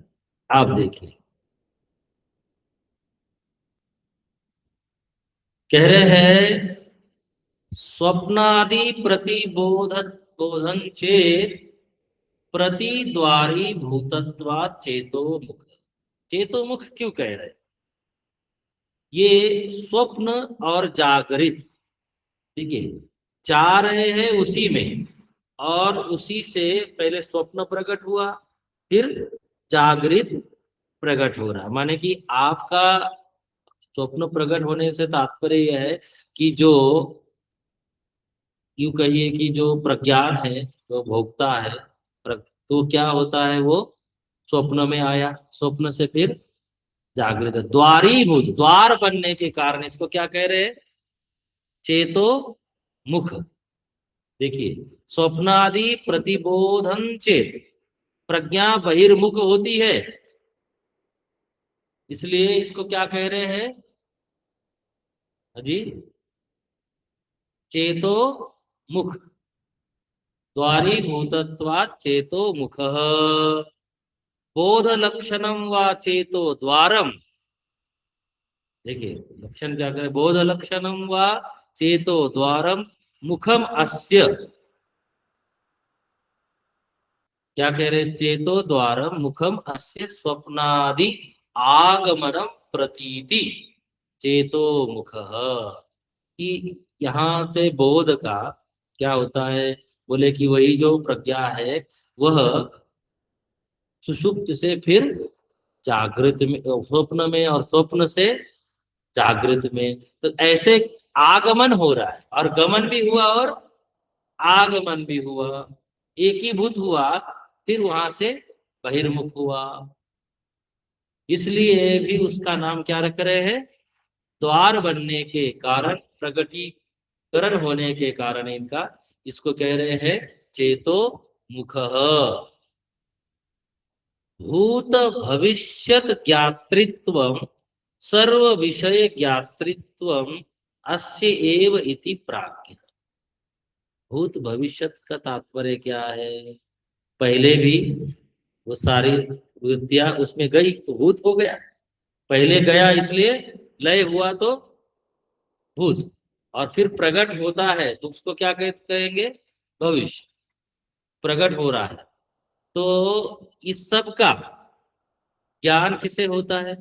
आप देखिए, कह रहे हैं स्वप्नादि प्रतिबोध बोधन चेत प्रतिद्वारी भूतत्वा चेतो मुख। चेतो मुख क्यों कह रहे हैं, ये स्वप्न और जागृत, ठीक है, जा रहे हैं उसी में, और उसी से पहले स्वप्न प्रकट हुआ, फिर जागृत प्रकट हो रहा, माने कि आपका स्वप्न प्रकट होने से तात्पर्य यह है कि जो, यूं कहिए कि जो प्रज्ञान है, जो भोक्ता है, तो क्या होता है, वो स्वप्न में आया, स्वप्न से फिर जागृत, द्वारीभूत, द्वार बनने के कारण इसको क्या कह रहे हैं, चेतो मुख। देखिए, स्वप्नादि प्रतिबोधन चेत, प्रज्ञा बहिर्मुख होती है, इसलिए इसको क्या कह रहे हैं, जी, चेतो मुख, द्वारी भूतत्वात् चेतो मुख, बोध लक्षणम व चेतो द्वारम। देखिए, लक्षण क्या करे, बोध लक्षणम व चेतो द्वारम मुखम अस्य, क्या कह रहे, चेतो द्वारम मुखम अस्य स्वप्नादि आगमनम प्रतीति चेतो मुख, कि यहाँ से बोध का क्या होता है, बोले कि वही जो प्रज्ञा है, वह सुषुप्त से फिर जागृत में, स्वप्न में, और स्वप्न से जागृत में, तो ऐसे आगमन हो रहा है, और गमन भी हुआ और आगमन भी हुआ, एकीभूत हुआ, फिर वहां से बहिर्मुख हुआ, इसलिए भी उसका नाम क्या रख रहे हैं, द्वार बनने के कारण, प्रगटीकरण होने के कारण इनका, इसको कह रहे हैं चेतो मुखः भूत भविष्यत ज्ञातृत्वं सर्व विषय ज्ञातृत्वं अस्य एव इति प्राज्ञ। भूत भविष्यत का तात्पर्य क्या है? पहले भी वो सारी विद्या उसमें गई तो भूत हो गया, पहले गया इसलिए लय हुआ तो भूत, और फिर प्रकट होता है तो उसको क्या कहेंगे? भविष्य। प्रकट हो रहा है तो इस सब का ज्ञान किसे होता है?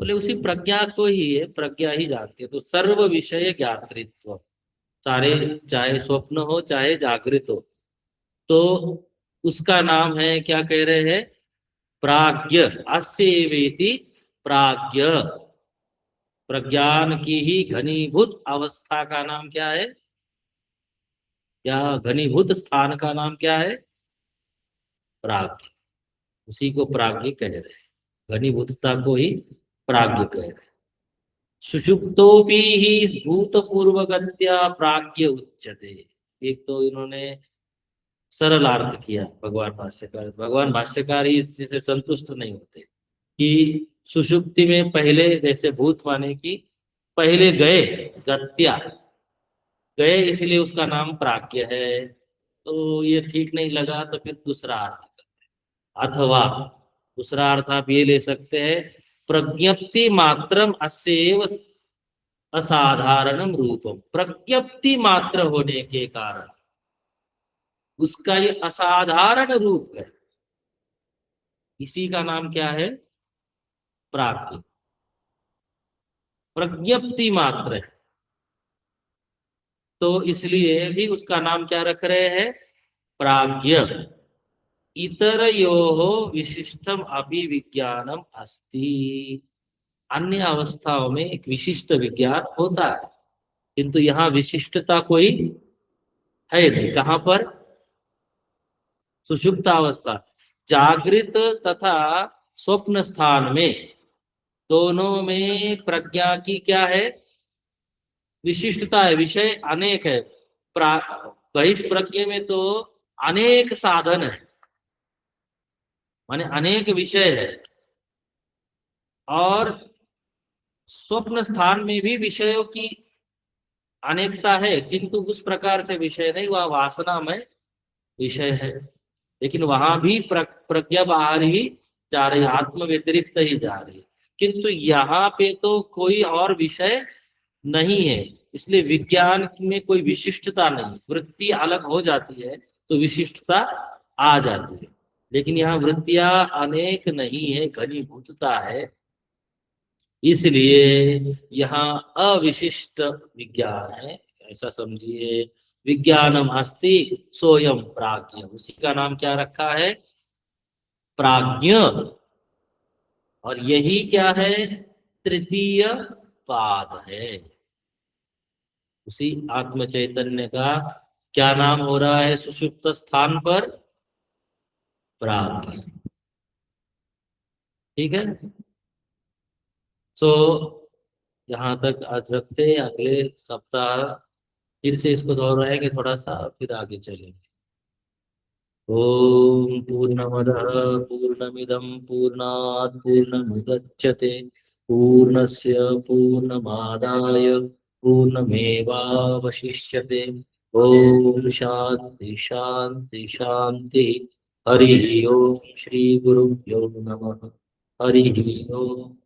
बोले उसी प्रज्ञा को ही है, प्रज्ञा ही जानती है। तो सर्व विषय ज्ञातृत्व, सारे, चाहे स्वप्न हो चाहे जागृत हो, तो उसका नाम है, क्या कह रहे हैं? प्राज्ञ। अस्य वेति प्राज्ञ। प्रज्ञान की ही घनीभूत अवस्था का नाम क्या है? या घनीभूत स्थान का नाम क्या है? प्राज्ञ। उसी को प्राज्ञ कह रहे हैं, घनीभूतता को ही प्राज्ञ कह रहे हैं। सुषुप्तोपि ही भूतपूर्वगत्या प्राज्ञ उच्यते। एक तो इन्होंने सरल अर्थ किया भगवान भाष्यकार, भगवान भाष्यकार ही जिसे संतुष्ट नहीं होते कि सुषुप्ति में पहले, जैसे भूत माने कि पहले गए, गत्या गए, इसलिए उसका नाम प्राज्ञ है। तो ये ठीक नहीं लगा, तो फिर दूसरा अर्थ, अथवा दूसरा अर्थ आप ये ले सकते हैं, प्रज्ञप्ति मात्रम अस्येव असाधारणम रूपम। प्रज्ञप्ति मात्र होने के कारण उसका ये असाधारण रूप है, इसी का नाम क्या है? प्राज्ञ। प्रज्ञप्ति मात्र है, तो इसलिए भी उसका नाम क्या रख रहे हैं? प्राज्ञ। इतरयोः विशिष्टम अपि विज्ञानम अस्ति। अन्य अवस्थाओं में एक विशिष्ट विज्ञान होता है, किंतु यहाँ विशिष्टता कोई है नहीं। कहाँ पर? सुषुप्त अवस्था, जागृत तथा स्वप्न स्थान में, दोनों में प्रज्ञा की क्या है? विशिष्टता है। विषय अनेक है। बहिष्प्रज्ञ में तो अनेक साधन है, माने अनेक विषय है, और स्वप्न स्थान में भी विषयों की अनेकता है, किंतु उस प्रकार से विषय नहीं, वह वासना में विषय है। लेकिन वहां भी प्रज्ञा बाहर ही जा रही, आत्म व्यतिरिक्त ही जा रही है। किंतु यहाँ पे तो कोई और विषय नहीं है, इसलिए विज्ञान में कोई विशिष्टता नहीं। वृत्ति अलग हो जाती है तो विशिष्टता आ जाती है, लेकिन यहाँ वृत्तियां अनेक नहीं है, घनीभूतता है, इसलिए यहाँ अविशिष्ट विज्ञान है, ऐसा समझिए। विज्ञानम अस्ति सोयम प्राज्ञ, उसी का नाम क्या रखा है? प्राज्ञ। और यही क्या है? तृतीय पाद है। उसी आत्म चैतन्य का क्या नाम हो रहा है सुषुप्त स्थान पर? प्राज्ञ। ठीक है। सो यहाँ तक आज रखते हैं, अगले सप्ताह फिर से इसको दोहराएंगे थोड़ा सा, फिर आगे चलेंगे। ओम पूर्णमदः पूर्णमिदं पूर्णात् पूर्णमुदच्यते पूर्णस्य पूर्णमादाय पूर्णमेवावशिष्यते। ओम शांति शांति शांति। हरि ओम। श्री गुरुभ्यो नमः। हरि ओम।